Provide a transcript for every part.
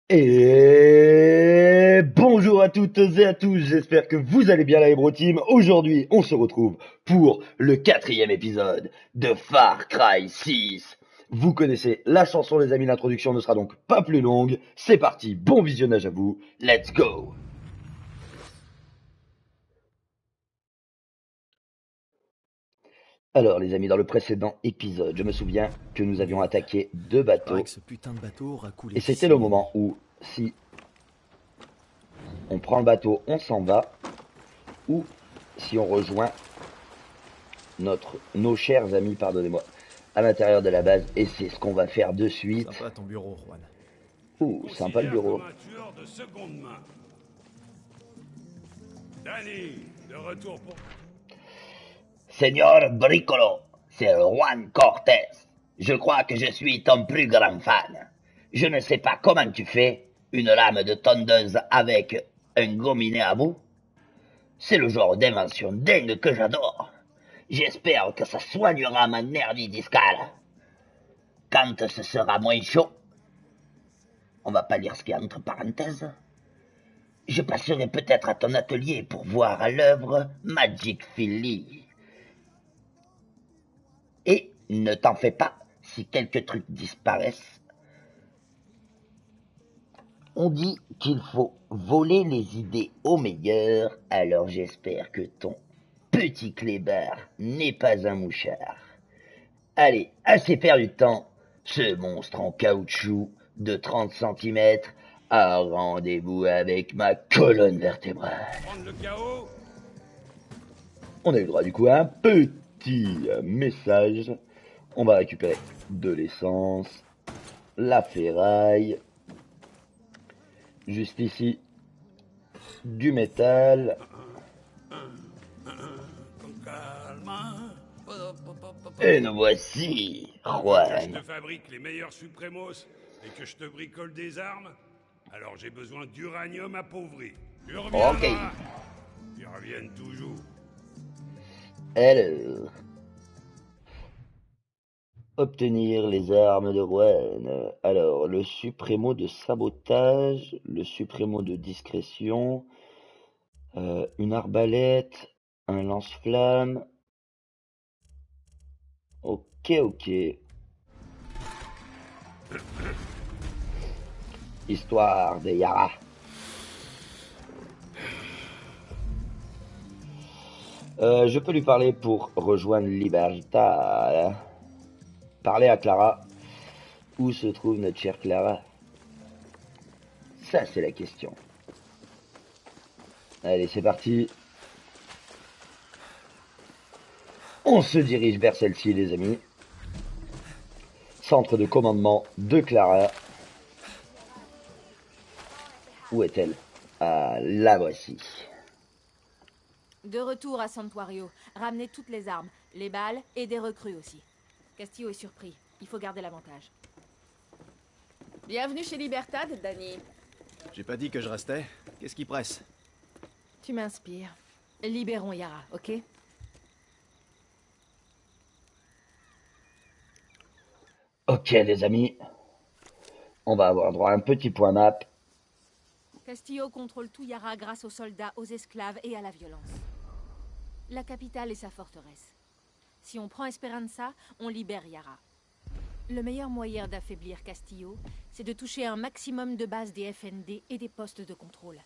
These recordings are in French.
Et bonjour à toutes et à tous, j'espère que vous allez bien la Hebro Team. Aujourd'hui, on se retrouve pour le quatrième épisode de Far Cry 6. Vous connaissez la chanson les amis, l'introduction ne sera donc pas plus longue. C'est parti, bon visionnage à vous, let's go. Alors les amis, dans le précédent épisode, je me souviens que nous avions attaqué deux Paraît que bateaux. ce putain de bateau aura coulé Et c'était d'ici le minuit. moment où, si on prend le bateau, on s'en va, ou si on rejoint nos chers amis, pardonnez-moi, à l'intérieur de la base, et c'est ce qu'on va faire de suite. Sympa ton bureau, Juan. Je me Ouh, sympa le considère comme bureau. un tueur de seconde main. Danny, de retour pour... Señor Bricolo, c'est Juan Cortés. Je crois que je suis ton plus grand fan. Je ne sais pas comment tu fais une lame de tondeuse avec un gominet à bout. C'est le genre d'invention dingue que j'adore. J'espère que ça soignera ma hernie discale. Quand ce sera moins chaud, on va pas lire ce qu'il y a entre parenthèses, je passerai peut-être à ton atelier pour voir à l'œuvre Magic Philly. Et ne t'en fais pas si quelques trucs disparaissent. On dit qu'il faut voler les idées aux meilleurs, alors j'espère que ton petit clébard n'est pas un mouchard. Allez, assez perdu de temps. Ce monstre en caoutchouc de 30 centimètres a rendez-vous avec ma colonne vertébrale. Prendre le chaos. On a eu le droit du coup à un petit message. On va récupérer de l'essence, la ferraille, juste ici, du métal. Calme. Et nous voici, Tu veux que je Juan. te fabrique les meilleurs supremos et que je te bricole des armes? Alors j'ai besoin d'uranium appauvri. Tu Ok. reviendras. Ils reviennent toujours. Alors, obtenir les armes de Rouen. Alors, le suprémo de sabotage, le suprémo de discrétion, une arbalète, un lance-flamme. Ok, ok. Histoire de Yara. Je peux lui parler pour rejoindre Libertad. Parler à Clara. Où se trouve notre chère Clara? Ça, c'est la question. Allez, c'est parti. On se dirige vers celle-ci, les amis. Centre de commandement de Clara. Où est-elle? Ah, la voici. De retour à Santuario, ramenez toutes les armes, les balles et des recrues aussi. Castillo est surpris, il faut garder l'avantage. Bienvenue chez Libertad, Danny. J'ai pas dit que je restais. Qu'est-ce qui presse? Tu m'inspires. Libérons Yara, ok? Ok, les amis. On va avoir droit à un petit point map. Castillo contrôle tout Yara grâce aux soldats, aux esclaves et à la violence. La capitale est sa forteresse. Si on prend Esperanza, on libère Yara. Le meilleur moyen d'affaiblir Castillo, c'est de toucher un maximum de bases des FND et des postes de contrôle.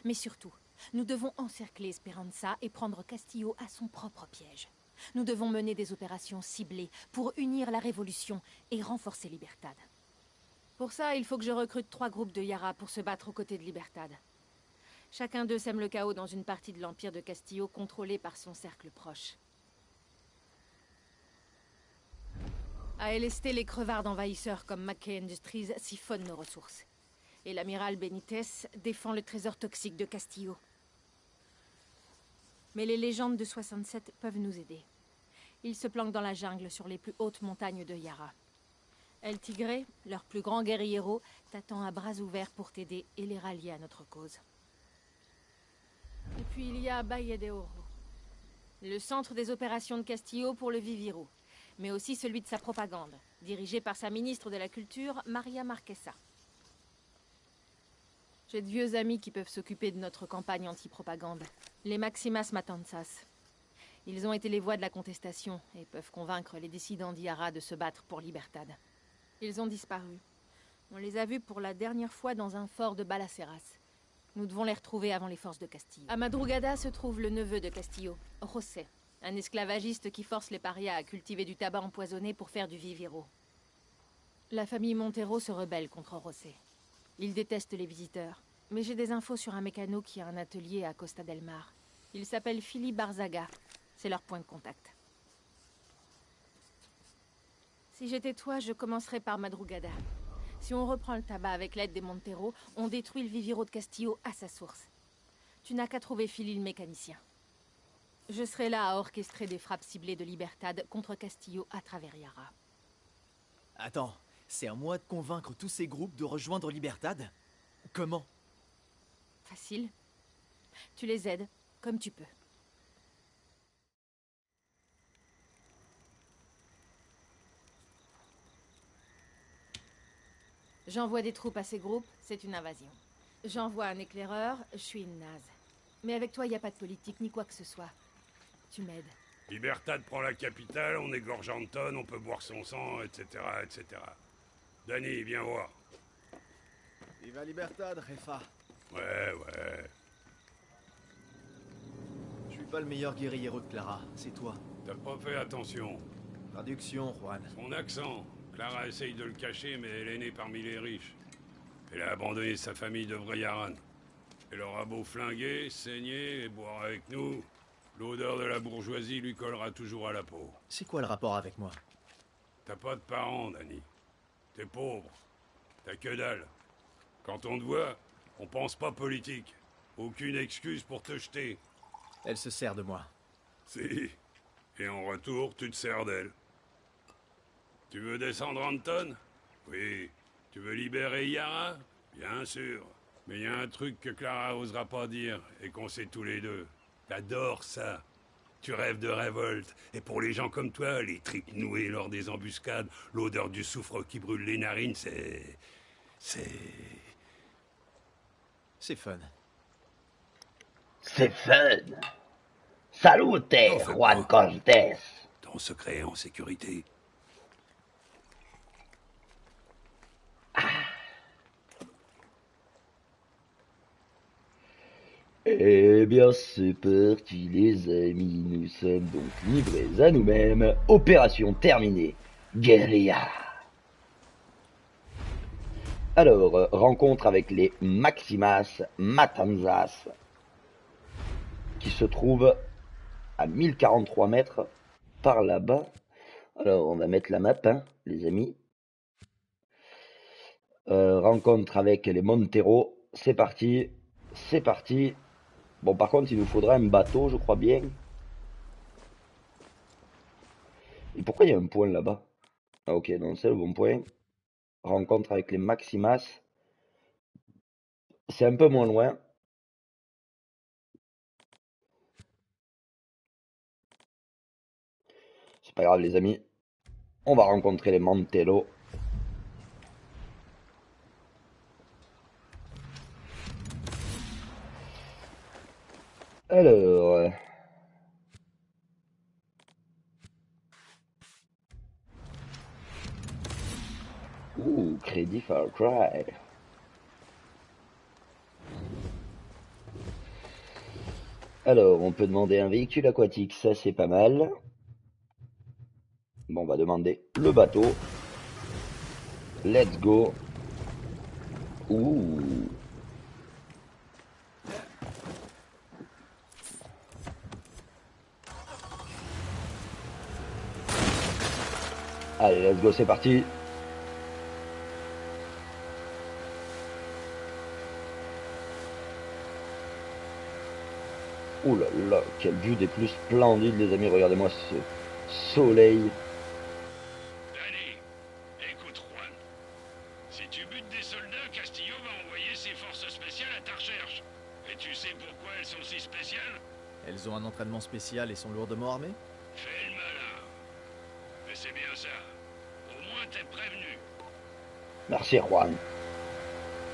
Mais surtout, nous devons encercler Esperanza et prendre Castillo à son propre piège. Nous devons mener des opérations ciblées pour unir la révolution et renforcer Libertad. Pour ça, il faut que je recrute 3 groupes de Yara pour se battre aux côtés de Libertad. Chacun d'eux sème le chaos dans une partie de l'empire de Castillo contrôlée par son cercle proche. À Eleste, les crevards d'envahisseurs comme Mackay Industries siphonnent nos ressources. Et l'amiral Benitez défend le trésor toxique de Castillo. Mais les légendes de 67 peuvent nous aider. Ils se planquent dans la jungle sur les plus hautes montagnes de Yara. El Tigre, leur plus grand guerriero, t'attend à bras ouverts pour t'aider et les rallier à notre cause. Et puis il y a Valle de Oro, le centre des opérations de Castillo pour le Viviro, mais aussi celui de sa propagande, dirigé par sa ministre de la Culture, Maria Marquesa. J'ai de vieux amis qui peuvent s'occuper de notre campagne anti-propagande. Les Maximas Matanzas. Ils ont été les voix de la contestation et peuvent convaincre les dissidents d'Yara de se battre pour Libertad. Ils ont disparu. On les a vus pour la dernière fois dans un fort de Balaceras. Nous devons les retrouver avant les forces de Castillo. À Madrugada se trouve le neveu de Castillo, José, un esclavagiste qui force les parias à cultiver du tabac empoisonné pour faire du viviro. La famille Montero se rebelle contre José. Il déteste les visiteurs, mais j'ai des infos sur un mécano qui a un atelier à Costa del Mar. Il s'appelle Philippe Barzaga. C'est leur point de contact. Si j'étais toi, je commencerais par Madrugada. Si on reprend le tabac avec l'aide des Montero, on détruit le viviro de Castillo à sa source. Tu n'as qu'à trouver Philly le mécanicien. Je serai là à orchestrer des frappes ciblées de Libertad contre Castillo à travers Yara. Attends, c'est à moi de convaincre tous ces groupes de rejoindre Libertad? Comment? Facile. Tu les aides comme tu peux. J'envoie des troupes à ces groupes, c'est une invasion. J'envoie un éclaireur, je suis une naze. Mais avec toi, il n'y a pas de politique ni quoi que ce soit. Tu m'aides. Libertad prend la capitale, on égorge Anton, on peut boire son sang, etc., etc. Danny, viens voir. Viva Libertad, Refa. Ouais, ouais. Je suis pas le meilleur guérillero de Clara, c'est toi. T'as pas fait attention. Traduction, Juan. Son accent. Clara essaye de le cacher, mais elle est née parmi les riches. Elle a abandonné sa famille de Vrayaran. Elle aura beau flinguer, saigner et boire avec nous, l'odeur de la bourgeoisie lui collera toujours à la peau. C'est quoi le rapport avec moi? T'as pas de parents, Danny. T'es pauvre. T'as que dalle. Quand on te voit, on pense pas politique. Aucune excuse pour te jeter. Elle se sert de moi. Si. Et en retour, tu te sers d'elle. Tu veux descendre Anton? Oui. Tu veux libérer Yara? Bien sûr. Mais il y a un truc que Clara osera pas dire, et qu'on sait tous les deux. T'adores ça. Tu rêves de révolte. Et pour les gens comme toi, les tripes nouées lors des embuscades, l'odeur du soufre qui brûle les narines, c'est fun. C'est fun. Salute, T'en fais Juan pas. Cortés. Ton secret en sécurité. Eh bien, c'est parti, les amis. Nous sommes donc livrés à nous-mêmes. Opération terminée. Guérilla. Alors, rencontre avec les Maximas Matanzas, qui se trouvent à 1043 mètres par là-bas. Alors, on va mettre la map, hein, les amis. Rencontre avec les Montero. C'est parti. C'est parti. Bon, par contre, il nous faudra un bateau, je crois bien. Et pourquoi il y a un point là-bas? Ah, ok, donc c'est le bon point. Rencontre avec les Maximas. C'est un peu moins loin. C'est pas grave, les amis. On va rencontrer les Mantello. Alors... Ouh, crédit Far Cry. Alors, on peut demander un véhicule aquatique, ça c'est pas mal. Bon, on va demander le bateau. Let's go. Ouh. Allez, let's go, c'est parti. Ouh là là, quelle vue des plus splendides, les amis. Regardez-moi ce soleil. Danny, écoute Juan. Si tu butes des soldats, Castillo va envoyer ses forces spéciales à ta recherche. Et tu sais pourquoi elles sont si spéciales? Elles ont un entraînement spécial et sont lourdement armées? Fais le malin. Mais c'est bien ça. Au moins t'es prévenu. Merci, Juan.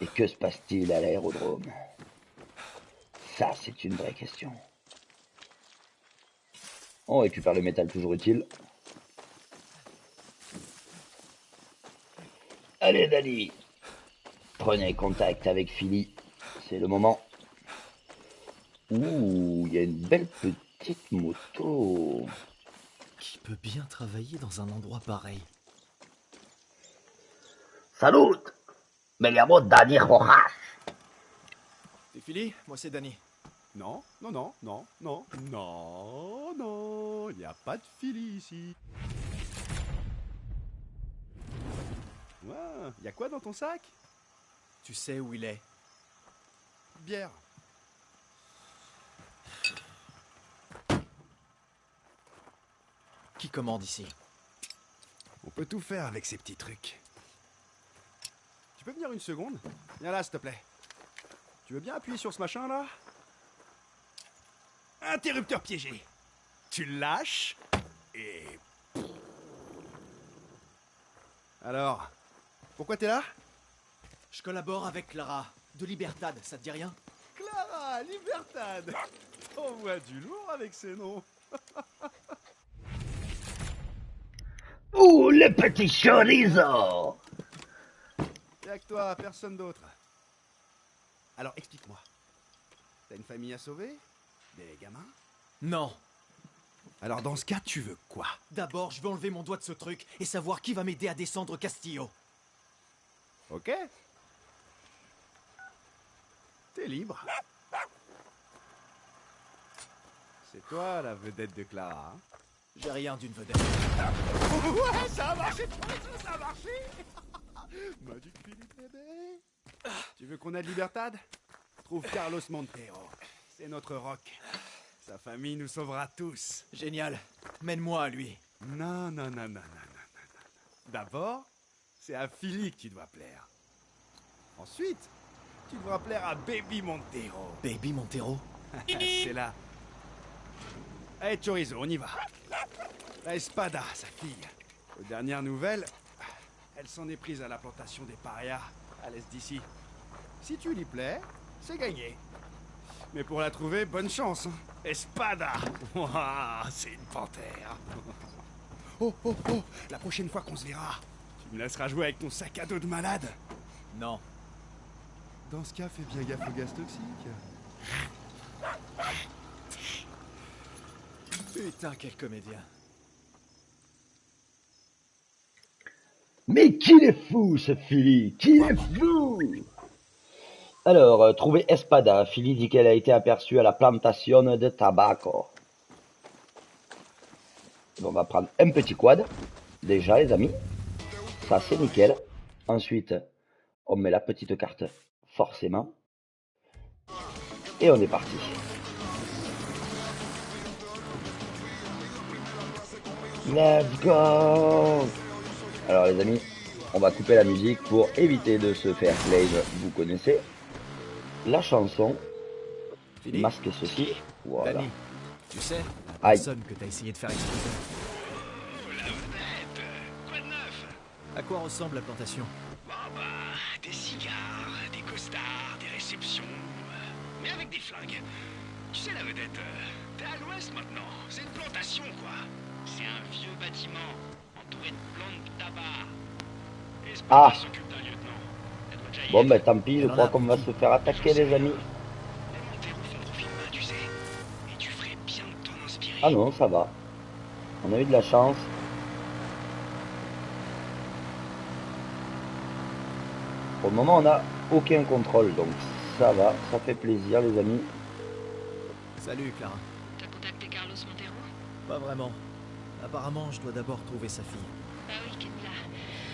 Et que se passe-t-il à l'aérodrome? Ça, c'est une vraie question. On récupère le métal toujours utile. Allez, Dali, prenez contact avec Philly. C'est le moment. Ouh, il y a une belle petite moto. Qui peut bien travailler dans un endroit pareil? Salut, me llamo Dani Rojas. T'es Philly? Moi c'est Danny. Non, non, non, non, non, non, non, il n'y a pas de Philly ici. Ouais, y a quoi dans ton sac? Tu sais où il est? Bière. Qui commande ici? On peut tout faire avec ces petits trucs. Tu peux venir une seconde? Viens là, s'il te plaît. Tu veux bien appuyer sur ce machin là? Interrupteur piégé. Tu le lâches et... Alors, pourquoi t'es là? Je collabore avec Clara, de Libertad, ça te dit rien? Clara, Libertad. On voit du lourd avec ces noms. Ouh, le petit chorizo. Y'a que toi, personne d'autre. Alors explique-moi. T'as une famille à sauver? Des gamins? Non. Alors dans ce cas, tu veux quoi? D'abord, je vais enlever mon doigt de ce truc et savoir qui va m'aider à descendre Castillo. Ok. T'es libre. C'est toi la vedette de Clara. Hein? J'ai rien d'une vedette. Ouais, ça a marché, ça a marché. Magic Philippe, bébé. Tu veux qu'on aide Libertad? Trouve Carlos Montero. C'est notre rock. Sa famille nous sauvera tous. Génial. Mène-moi à lui. Non, non, non, non, non, non, non. D'abord, c'est à Philly que tu dois plaire. Ensuite, tu devras plaire à Baby Montero. Baby Montero? C'est là. Allez, Chorizo, on y va. La Espada, sa fille. Aux dernières nouvelles, elle s'en est prise à la plantation des parias, à l'est d'ici. Si tu lui plais, c'est gagné. Mais pour la trouver, bonne chance. Hein. Espada. Ouah, c'est une panthère. Oh, oh, oh, la prochaine fois qu'on se verra, tu me laisseras jouer avec ton sac à dos de malade. Non. Dans ce cas, fais bien gaffe aux gaz toxiques. Putain, quel comédien. Mais qu'il est fou, ce Philly. Qu'il est fou. Alors, trouver Espada. Philly dit qu'elle a été aperçue à la plantation de tabaco. On va prendre un petit quad. Déjà, les amis. Ça, c'est nickel. Ensuite, on met la petite carte, forcément. Et on est parti. Let's go! Alors les amis, on va couper la musique pour éviter de se faire claim. Vous connaissez la chanson. Philly? Masque ceci. Voilà. Danny, tu sais, la Aïe. personne que t'as essayé de faire exploser. Quoi de neuf? À quoi ressemble la plantation? Bon bah, des cigares, des costards, des réceptions, mais avec des flingues. Tu sais la vedette, t'es à l'ouest maintenant, c'est une plantation quoi. C'est un vieux bâtiment, entouré de plantes de tabac. Et ce Ah. s'occupe d'un lieutenant. Elle doit déjà y Bon être. ben tant pis, je crois qu'on va se faire attaquer les amis. Les Montero font profil bas, tu sais. Et tu ferais bien de t'en inspirer. Ah non, ça va. On a eu de la chance. Pour le moment, on n'a aucun contrôle, donc ça va, ça fait plaisir les amis. Salut, Clara. T'as contacté Carlos Montero? Pas vraiment. Apparemment, je dois d'abord trouver sa fille. Bah oui, Kenla.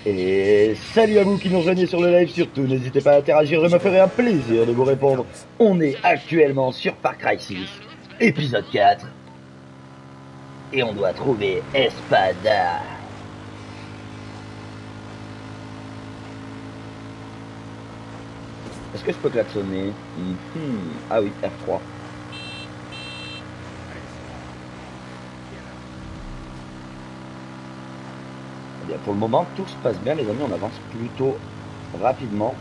Et salut à vous qui nous rejoignez sur le live, surtout n'hésitez pas à interagir, je me ferai un plaisir de vous répondre. On est actuellement sur Far Cry 6, épisode 4. Et on doit trouver Espada. Est-ce que je peux klaxonner? Ah oui, R3. Eh bien, pour le moment, tout se passe bien, les amis. On avance plutôt rapidement.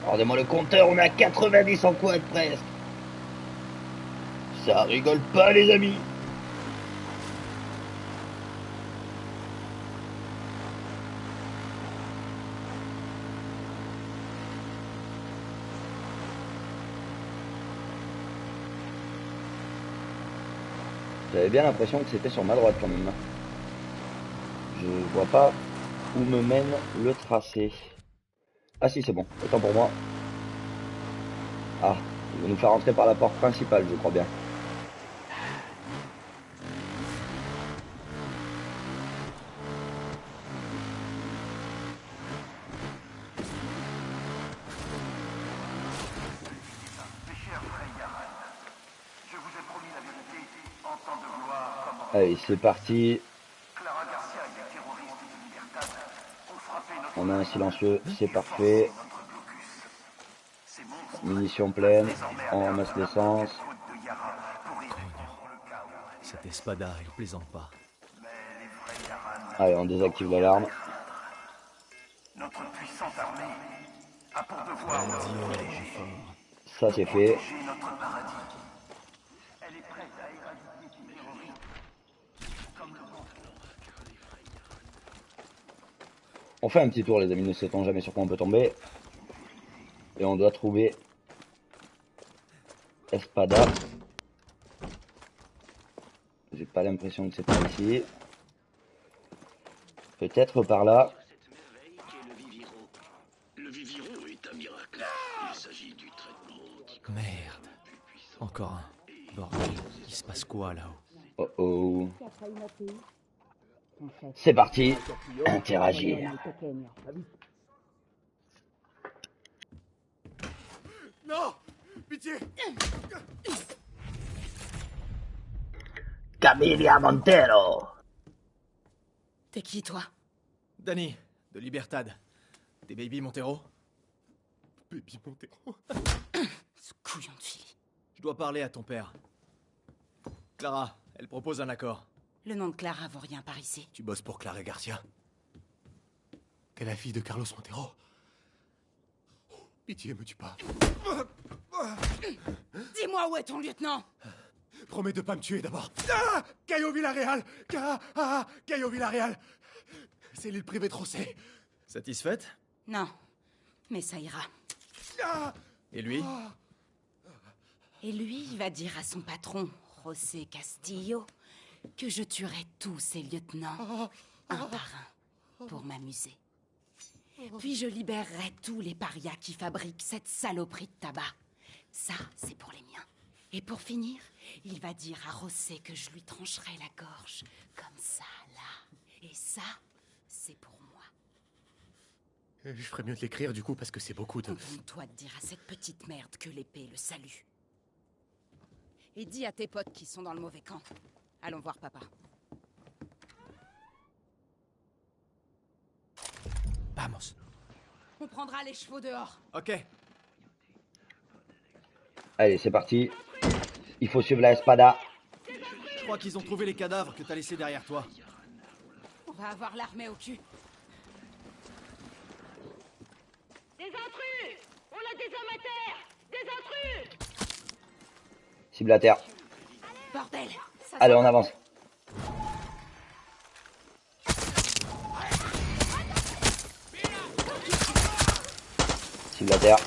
Regardez-moi le compteur, on est à 90 en quad presque. Ça rigole pas les amis. J'avais bien l'impression que c'était sur ma droite quand même. Je vois pas où me mène le tracé. Ah si, c'est bon, autant pour moi. Ah, il va nous faire rentrer par la porte principale, je crois bien. Allez, c'est parti. On a un silencieux, c'est parfait. Munitions pleines, on ramasse l'essence. Cette espada, il plaisante pas. Allez, on désactive l'alarme. Notre puissante armée a pour devoir de protéger Ça c'est fait. notre paradis. Elle est prête à éradiquer les terroristes. Comme le vent. On fait un petit tour les amis, ne sait-on jamais sur quoi on peut tomber. Et on doit trouver Espada. J'ai pas l'impression que c'est par ici. Peut-être par là. Le Viviro est un miracle. Il s'agit du traitement Merde. Encore un. Bordel, il se passe quoi là-haut? Oh oh. C'est parti. Interagir. Non! Pitié! Camilia Montero. T'es qui, toi? Danny, de Libertad. T'es Baby Montero? Baby Montero. Ce couillon de fille. Je dois parler à ton père. Clara, elle propose un accord. Le nom de Clara vaut rien par ici. Tu bosses pour Clara Garcia? T'es la fille de Carlos Montero. Pitié, me tue pas. Dis-moi où est ton lieutenant? Promets de pas me tuer d'abord. Cayo Villarreal. Cayo Villarreal. C'est l'île privée de José. Satisfaite? Non, mais ça ira. Et lui? Et lui, il va dire à son patron, José Castillo, que je tuerai tous ses lieutenants, un par un, pour m'amuser. Puis je libérerai tous les parias qui fabriquent cette saloperie de tabac. Ça, c'est pour les miens. Et pour finir, il va dire à José que je lui trancherai la gorge, comme ça, là. Et ça, c'est pour moi. Je ferais mieux de l'écrire du coup parce que c'est beaucoup de... Contente-toi de dire à cette petite merde que l'épée le salue. Et dis à tes potes qui sont dans le mauvais camp. Allons voir papa. Vamos. On prendra les chevaux dehors. Ok. Allez, c'est parti. Il faut suivre la Espada. Je crois qu'ils ont trouvé les cadavres que t'as laissés derrière toi. On va avoir l'armée au cul. Des intrus! On a des hommes à terre! Des intrus! Cible à terre. Bordel! Allez, on avance. Cible à terre.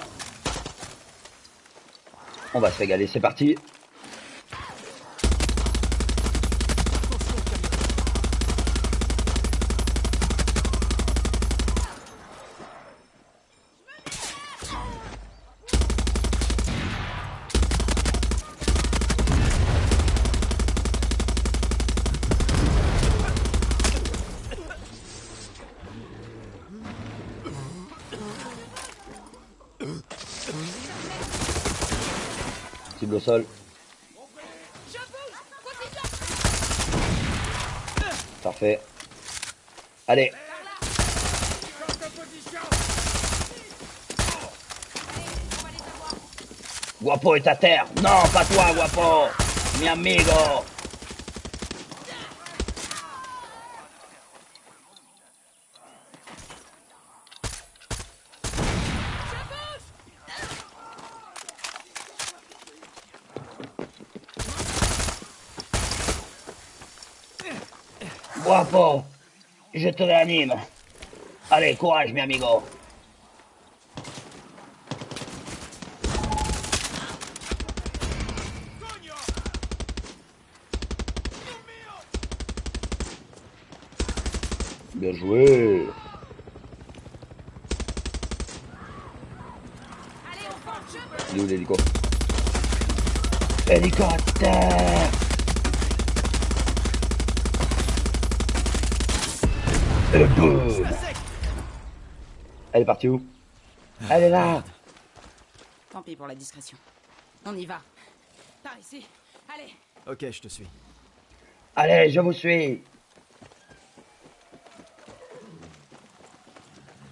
On va se régaler, c'est parti. Cible au sol. Parfait. Allez. Guapo est à terre. Non, pas toi, Guapo. Mi amigo. Guapo, je te réanime. Allez, courage, mi amigo. Bien joué. Il est où l'hélico? Hélicoptère. Et boum. Elle est partie où? Elle est là. Tant pis pour la discrétion. On y va. Par ici. Allez. Ok, je te suis. Allez, je vous suis.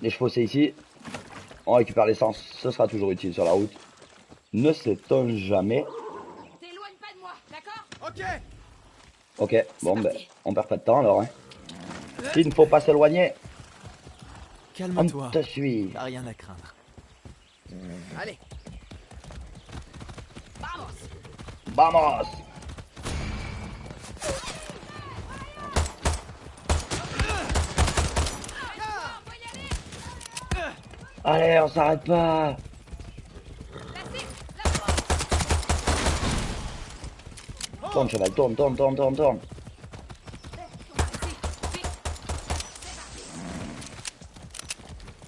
Les chevaux, c'est ici. On récupère l'essence. Ce sera toujours utile sur la route. Ne sait-on jamais. T'éloignes pas de moi, d'accord? Ok. Ok, bon, ben, parti. on perd pas de temps alors. Hein. Il ne faut pas s'éloigner. On Calme-toi. te suit. T'as rien à craindre. Allez. Vamos. Allez, on s'arrête pas. Tourne, cheval, tourne, tourne, tourne, tourne, tourne.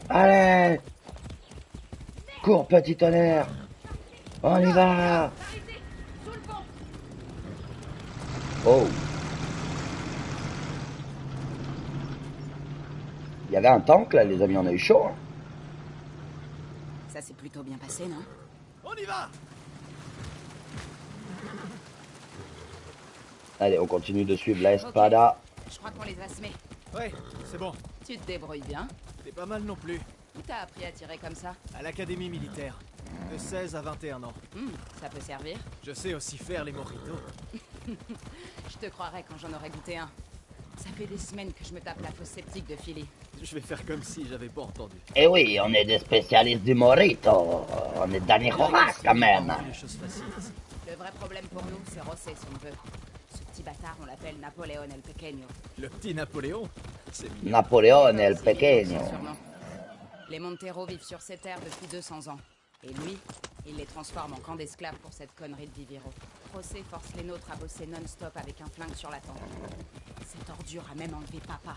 Allez. Cours, petit tonnerre. On y va. Oh. Il y avait un tank là, les amis, on a eu chaud. Hein. Ça s'est plutôt bien passé, non? On y va. Allez, on continue de suivre la Espada. Je crois qu'on les a semés. Ouais, c'est bon. Tu te débrouilles bien. T'es pas mal non plus. Où t'as appris à tirer comme ça? À l'académie militaire. De 16 à 21 ans. Ça peut servir. Je sais aussi faire les mojitos. Je te croirais quand j'en aurais goûté un. Ça fait des semaines que je me tape la fosse sceptique de Philly. Je vais faire comme si j'avais pas entendu. Eh oui, on est des spécialistes du morito. On est Danny Rojas quand même. Les choses faciles ici. Le vrai problème pour nous, c'est Rosé, si on veut. Ce petit bâtard, on l'appelle Napoléon el Pequeño. Le petit Napoléon. C'est mignon. Napoléon el C'est son Pequeño. surnom. Les Montero vivent sur ces terres depuis 200 ans. Et lui, il les transforme en camp d'esclaves pour cette connerie de Viviro. José force les nôtres à bosser non-stop avec un flingue sur la tempe. Cette ordure a même enlevé papa.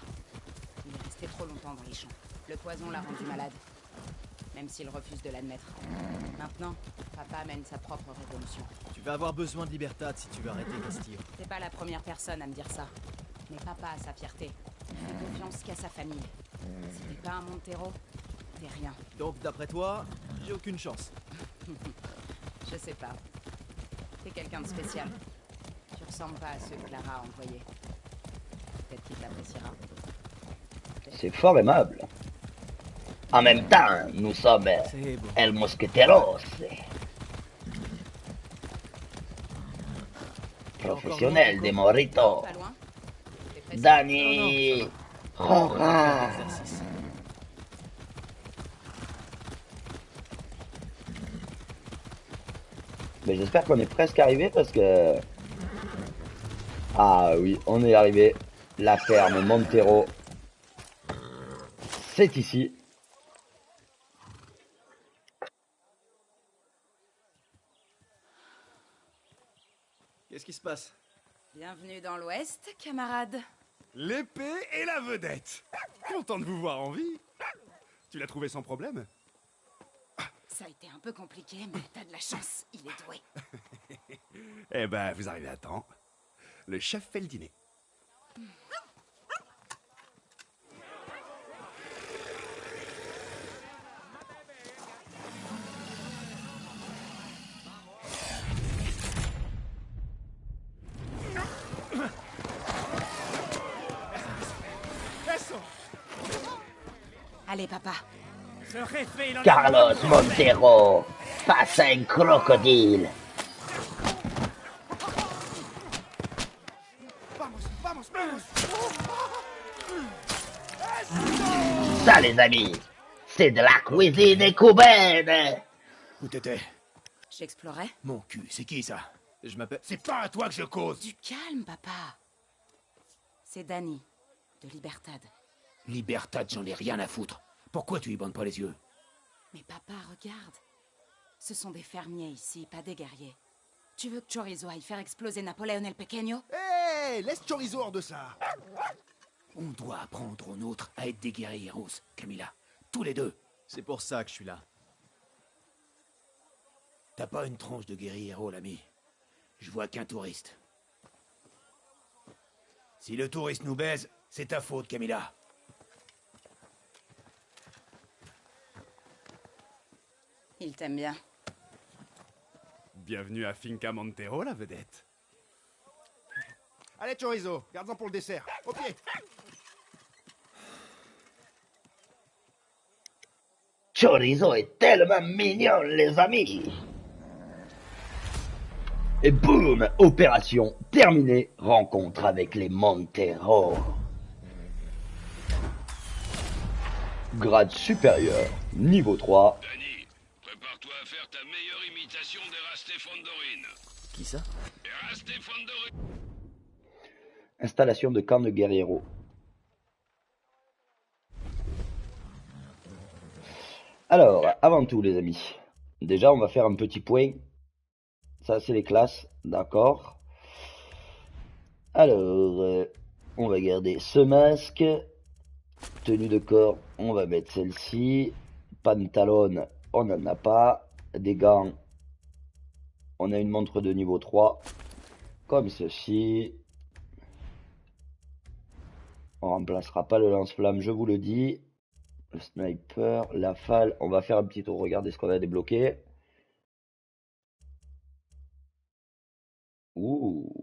Il est resté trop longtemps dans les champs. Le poison l'a rendu malade. Même s'il refuse de l'admettre. Maintenant, papa mène sa propre révolution. Tu vas avoir besoin de Libertad si tu veux arrêter Castillo. T'es pas la première personne à me dire ça. Mais papa a sa fierté. Il fait confiance qu'à sa famille. Si t'es pas un Montero, t'es rien. Donc d'après toi, j'ai aucune chance. Je sais pas. T'es quelqu'un de spécial. Tu ressembles pas à ceux que Clara a envoyés. Peut-être qu'il t'appréciera. C'est fort aimable. En même temps, nous sommes C'est bon. El Mosqueteros. Professionnel des moritos. Pas loin? T'es pressé? Danny Rojas. Exercice. Mais j'espère qu'on est presque arrivé parce que... Ah oui, on est arrivé. La ferme Montero. C'est ici. Qu'est-ce qui se passe? Bienvenue dans l'Ouest, camarade. L'épée et la vedette. Content de vous voir en vie. Tu l'as trouvé sans problème? Ça a été un peu compliqué, mais t'as de la chance. Il est doué. Eh ben, vous arrivez à temps. Le chef fait le dîner. Allez, papa. Carlos Montero, face à un crocodile. Ça, les amis, c'est de la cuisine cubaine. Où t'étais? J'explorais. Mon cul, c'est qui ça? Je m'appelle... C'est pas à toi que je cause. Du calme, papa. C'est Danny. de Libertad. Libertad, j'en ai rien à foutre. Pourquoi tu y bandes pas les yeux? Mais papa, regarde. Ce sont des fermiers ici, pas des guerriers. Tu veux que Chorizo aille faire exploser Napoléon el Pequeño? Hé, laisse Chorizo hors de ça. On doit apprendre aux nôtres à être des guerrieros, Camilla. Tous les deux. C'est pour ça que je suis là. T'as pas une tronche de guerriero, l'ami. Je vois qu'un touriste. Si le touriste nous baise, c'est ta faute, Camilla. Il t'aime bien. Bienvenue à Finca Montero, la vedette. Allez, Chorizo, garde-en pour le dessert. Au pied. Chorizo est tellement mignon, les amis. Et boum, opération terminée, rencontre avec les Montero. Grade supérieur, niveau 3. Danny, prépare-toi à faire ta meilleure imitation d'Eraste Fondorine. Qui ça? Eraste Fondorine. Installation de camp de guerriero. Alors, avant tout les amis, déjà on va faire un petit point. Ça c'est les classes, d'accord. Alors, on va garder ce masque. Tenue de corps, on va mettre celle-ci. Pantalon, on n'en a pas. Des gants, on a une montre de niveau 3. Comme ceci. On remplacera pas le lance-flamme, je vous le dis. Le sniper, la falle, on va faire un petit tour, regardez ce qu'on a débloqué. Ouh.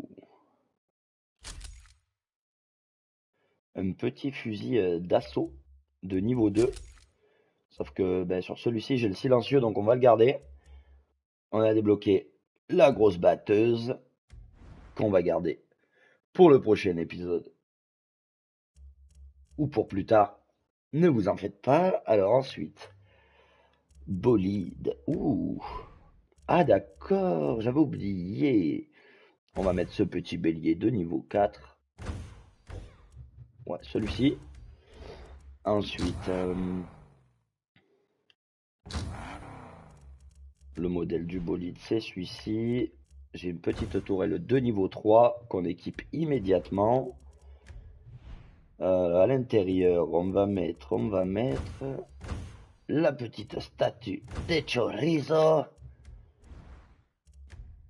Un petit fusil d'assaut de niveau 2. Sauf que sur celui-ci, j'ai le silencieux, donc on va le garder. On a débloqué la grosse batteuse qu'on va garder pour le prochain épisode. Ou pour plus tard. Ne vous en faites pas. Alors ensuite, bolide. Ouh. Ah d'accord, j'avais oublié. On va mettre ce petit bélier de niveau 4. Ouais, celui-ci. Ensuite, le modèle du bolide, c'est celui-ci. J'ai une petite tourelle de niveau 3 qu'on équipe immédiatement. À l'intérieur, on va mettre la petite statue de Chorizo.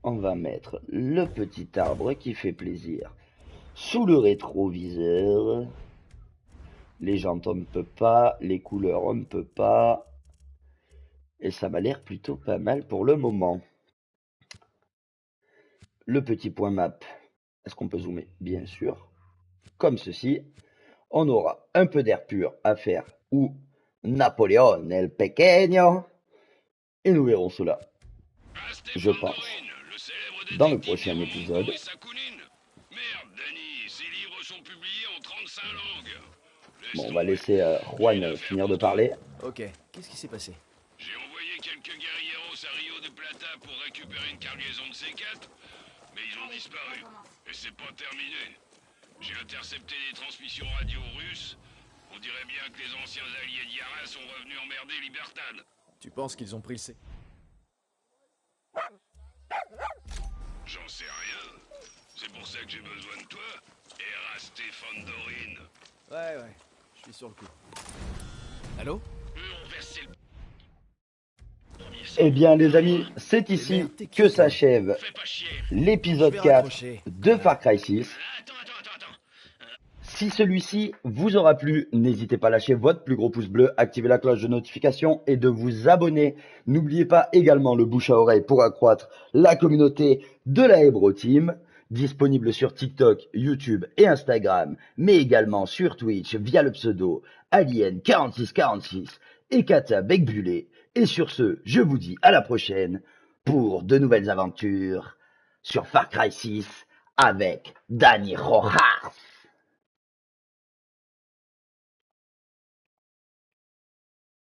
On va mettre le petit arbre qui fait plaisir sous le rétroviseur. Les jantes, on ne peut pas. Les couleurs, on ne peut pas. Et ça m'a l'air plutôt pas mal pour le moment. Le petit point map. Est-ce qu'on peut zoomer? Bien sûr. Comme ceci. On aura un peu d'air pur à faire ou Napoléon el Pequeño. Et nous verrons cela, je pense, dans le prochain épisode. Merde, Danny, ces livres sont publiés en 35 langues. Bon, on va laisser Juan finir de parler. Ok, qu'est-ce qui s'est passé? J'ai envoyé quelques guerrilleros à Rio de Plata pour récupérer une cargaison de C4, mais ils ont disparu. Et c'est pas terminé. J'ai intercepté des transmissions radio russes. On dirait bien que les anciens alliés d'Yara sont revenus emmerder Libertad. Tu penses qu'ils ont pris le C... J'en sais rien. C'est pour ça que j'ai besoin de toi. Eraste Fondorine. Ouais, je suis sur le coup. Allô? Eh bien les amis, c'est ici que s'achève l'épisode 4 de Far Cry 6. Si celui-ci vous aura plu, n'hésitez pas à lâcher votre plus gros pouce bleu, activer la cloche de notification et de vous abonner. N'oubliez pas également le bouche à oreille pour accroître la communauté de la Ebro Team, disponible sur TikTok, YouTube et Instagram, mais également sur Twitch via le pseudo Alien4646 et Kata Becbulé. Et sur ce, je vous dis à la prochaine pour de nouvelles aventures sur Far Cry 6 avec Danny Rojas.